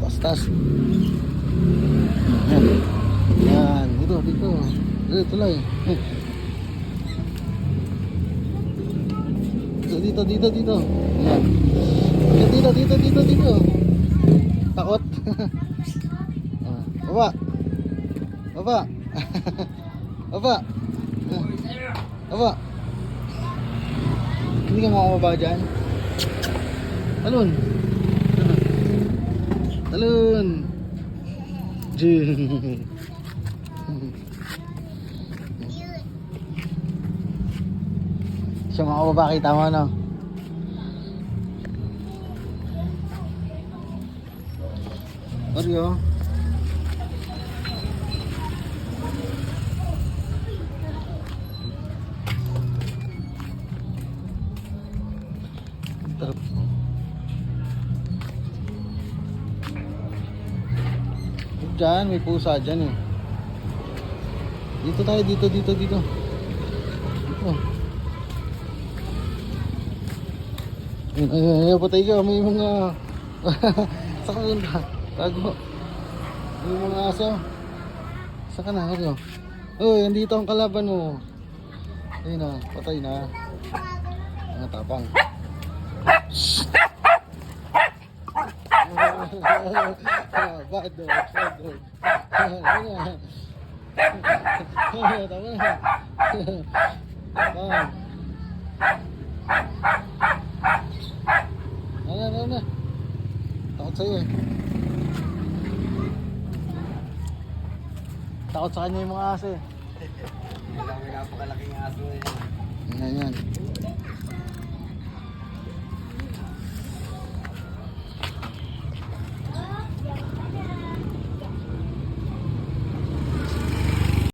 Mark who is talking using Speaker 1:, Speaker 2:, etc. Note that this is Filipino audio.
Speaker 1: Taas. Yan. Yan. Dito. Tuloy. Dito. Yan. Dito. Takot. Baba. Hindi ka makakababa dyan. Talon. Siya makakababa, kita mo ano. Mario. Diyan, may pusa dyan eh. Dito tayo, dito. Ay, patay ka, may mga sa kanila, tago. May mga aso. Saka na, Mario. Uy, andito ang kalaban mo. Ayun na, patay na. Mga tapang. Bad dog. Tama na. Ano. Takot sa'yo eh. Takot sa kanya yung mga aso eh.
Speaker 2: May napakalaking aso eh.
Speaker 1: Yan.